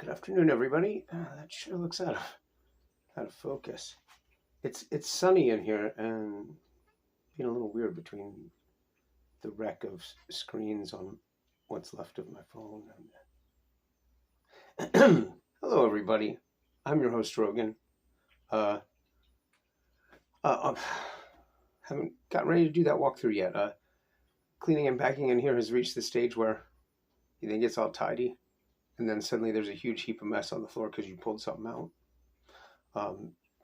Good afternoon, everybody. That sure looks out of focus. It's sunny in here and being a little weird between the wreck of screens on what's left of my phone. Hello, everybody. I'm your host, Rogan. Uh, uh, haven't gotten ready to do that walkthrough yet. Cleaning and packing in here has reached the stage where you think it's all tidy, and then suddenly there's a huge heap of mess on the floor because you pulled something out.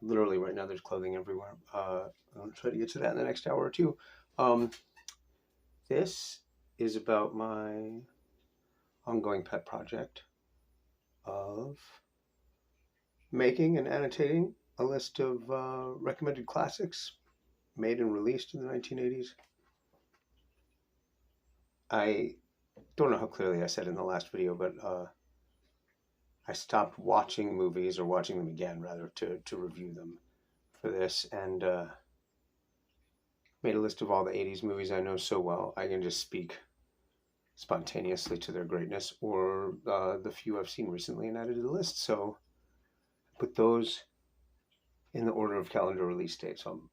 Literally right now there's clothing everywhere. I'll try to get to that in the next hour or two. Um, this is about my ongoing pet project of making and annotating a list of recommended classics made and released in the 1980s. I don't know how clearly I said in the last video, but I stopped watching movies, or watching them again rather, to review them for this, and made a list of all the 80s movies I know so well I can just speak spontaneously to their greatness, or the few I've seen recently, and added to the list. So I put those in the order of calendar release date. So I'm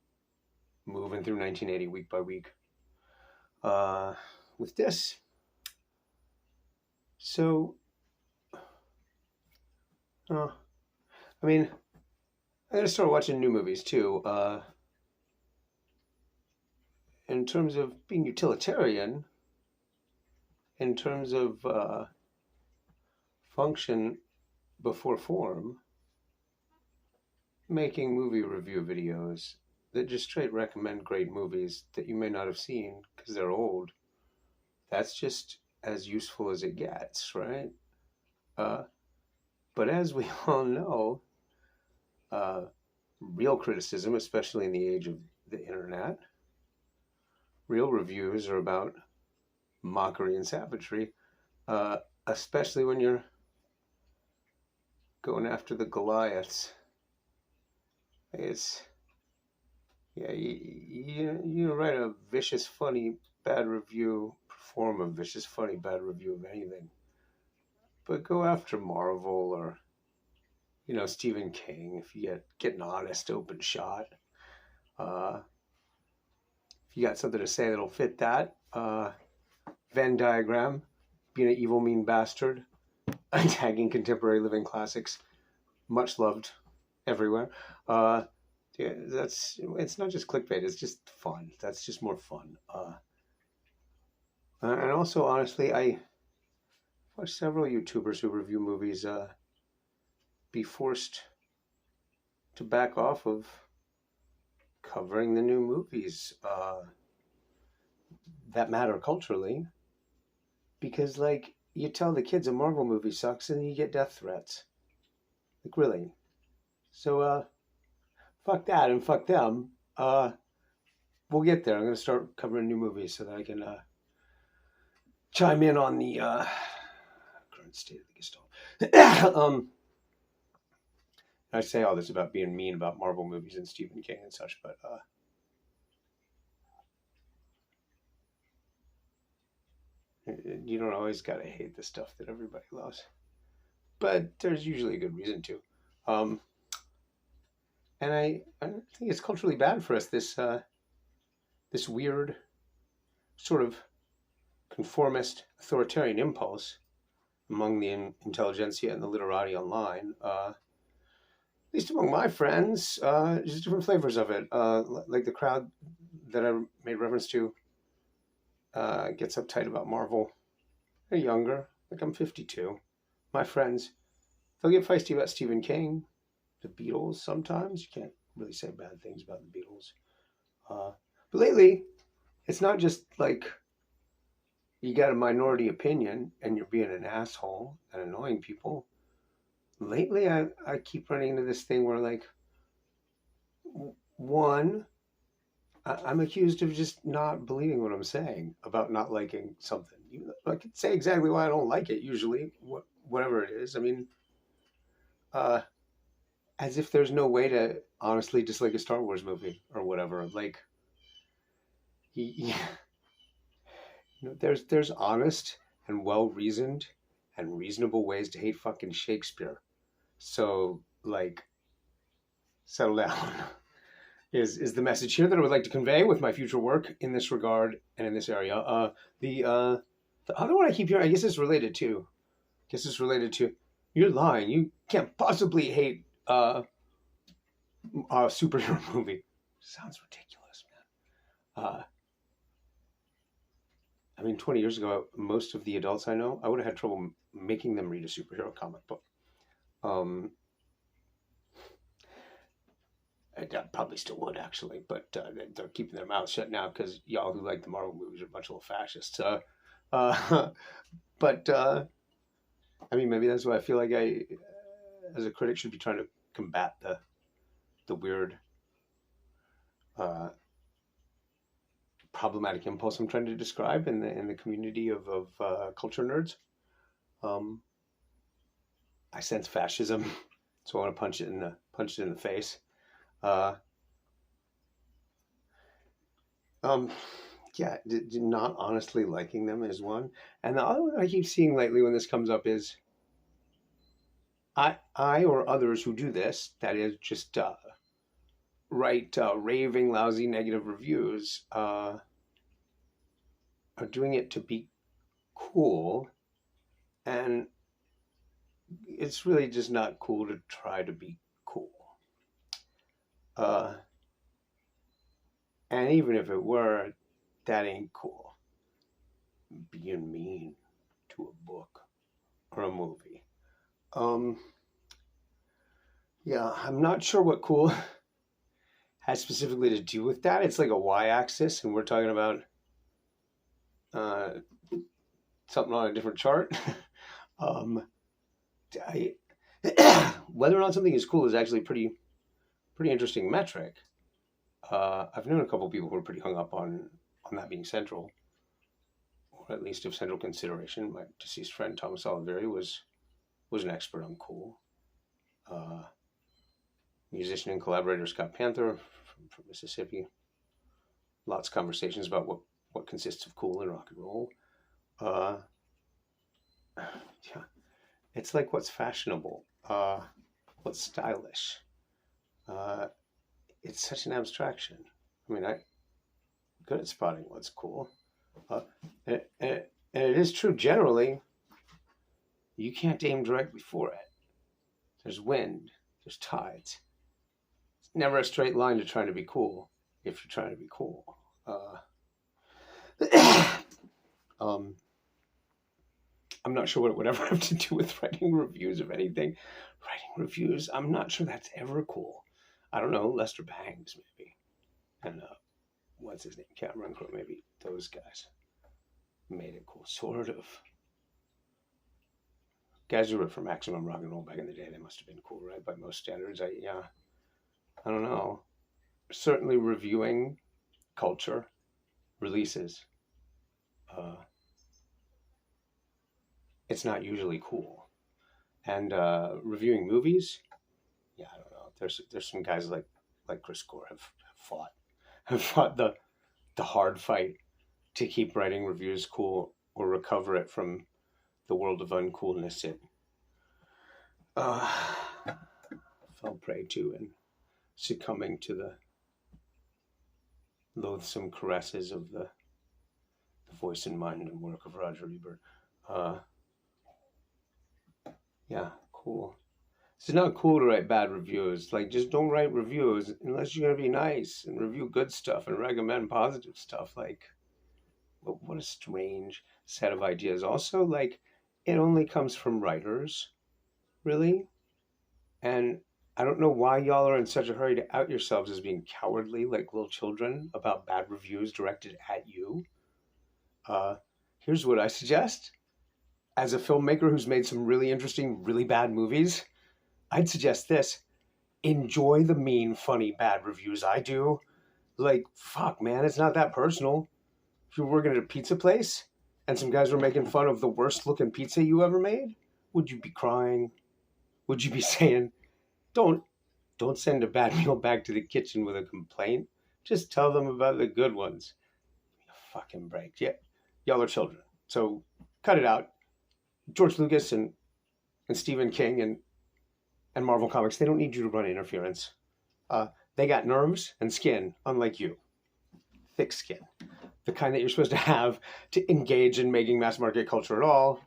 moving through 1980 week by week with this. So, I mean, I gotta start watching new movies too. In terms of being utilitarian, in terms of function before form, making movie review videos that just straight recommend great movies that you may not have seen because they're old, that's just as useful as it gets, right? But as we all know, real criticism, especially in the age of the internet, real reviews are about mockery and savagery, especially when you're going after the Goliaths. You write a vicious, funny, bad review, perform a vicious, funny, bad review of anything, but go after Marvel or, Stephen King if you get an honest, open shot. If you got something to say that'll fit that. Venn diagram, being an evil, mean bastard, tagging contemporary living classics, much loved everywhere. It's not just clickbait, it's just fun. That's just more fun. And also, honestly, I watch several YouTubers who review movies be forced to back off of covering the new movies that matter culturally, because, like, you tell the kids a Marvel movie sucks and you get death threats. Like, really? So, fuck that and fuck them. We'll get there. I'm going to start covering new movies so that I can chime in on the current state of the Gestalt. I say all this about being mean about Marvel movies and Stephen King and such, but you don't always got to hate the stuff that everybody loves. But there's usually a good reason to. And I think it's culturally bad for us, this weird sort of conformist authoritarian impulse among the intelligentsia and the literati online, at least among my friends, just different flavors of it. Like the crowd that I made reference to gets uptight about Marvel. They're younger, like I'm 52. My friends, they'll get feisty about Stephen King, the Beatles sometimes. You can't really say bad things about the Beatles. But lately, it's not just like you got a minority opinion and you're being an asshole and annoying people. Lately, I keep running into this thing where, like, one, I'm accused of just not believing what I'm saying about not liking something. I can say exactly why I don't like it, usually, whatever it is. I mean, as if there's no way to honestly dislike a Star Wars movie or whatever. Like, there's honest and well-reasoned and reasonable ways to hate fucking Shakespeare. So, like, settle down is the message here that I would like to convey with my future work in this regard and in this area. The other one I keep hearing, I guess it's related to. You're lying. You can't possibly hate a superhero movie. Sounds ridiculous, man. 20 years ago, most of the adults I know, I would have had trouble making them read a superhero comic book. I probably still would, actually, but they're keeping their mouths shut now because y'all who like the Marvel movies are a bunch of little fascists. But maybe that's why I feel like I, as a critic, should be trying to combat the weird, problematic impulse I'm trying to describe in the community of culture nerds. I sense fascism, so I want to punch it in the face. Not honestly liking them is one, and the other one I keep seeing lately when this comes up is I or others who do this, that is just write raving, lousy, negative reviews, are doing it to be cool, and it's really just not cool to try to be cool. And even if it were, that ain't cool. Being mean to a book or a movie. I'm not sure what cool has specifically to do with that. It's like a y-axis, and we're talking about something on a different chart. Whether or not something is cool is actually pretty interesting metric. I've known a couple of people who are pretty hung up on that being central, or at least of central consideration. My deceased friend Thomas Oliveri was an expert on cool. Musician and collaborator Scott Panther from Mississippi. Lots of conversations about what consists of cool in rock and roll. It's like what's fashionable, what's stylish. It's such an abstraction. I'm good at spotting what's cool. And it is true generally, you can't aim directly for it. There's wind, there's tides. It's never a straight line to trying to be cool if you're trying to be cool. I'm not sure what it would ever have to do with writing reviews of anything. Writing reviews, I'm not sure that's ever cool. I don't know, Lester Bangs maybe. And what's his name? Cameron Crowe, maybe those guys made it cool, sort of. Guys who wrote for Maximum Rock and Roll back in the day, they must have been cool, right? By most standards. I don't know. Certainly reviewing culture, releases. It's not usually cool. And reviewing movies, I don't know. There's some guys like Chris Gore have fought the hard fight to keep writing reviews cool or recover it from the world of uncoolness it fell prey to, and succumbing to the loathsome caresses of the voice and mind and work of Roger Ebert. Cool. It's not cool to write bad reviews. Like, just don't write reviews unless you're going to be nice and review good stuff and recommend positive stuff. Like, what a strange set of ideas. Also, like, it only comes from writers, really. And I don't know why y'all are in such a hurry to out yourselves as being cowardly like little children about bad reviews directed at you. Here's what I suggest. As a filmmaker who's made some really interesting, really bad movies, I'd suggest this. Enjoy the mean, funny, bad reviews I do. Like, fuck, man, it's not that personal. If you're working at a pizza place and some guys were making fun of the worst looking pizza you ever made, would you be crying? Would you be saying, don't send a bad meal back to the kitchen with a complaint? Just tell them about the good ones. Fucking break. Yeah, y'all are children. So cut it out. George Lucas and Stephen King and Marvel Comics, they don't need you to run interference. They got nerves and skin, unlike you. Thick skin. The kind that you're supposed to have to engage in making mass market culture at all.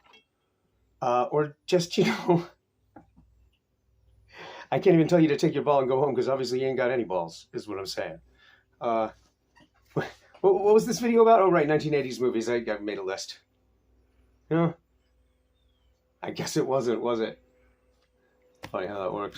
Or just, I can't even tell you to take your ball and go home because obviously you ain't got any balls, is what I'm saying. What was this video about? Oh, right, 1980s movies. I made a list. I guess it wasn't, was it? Funny how that works.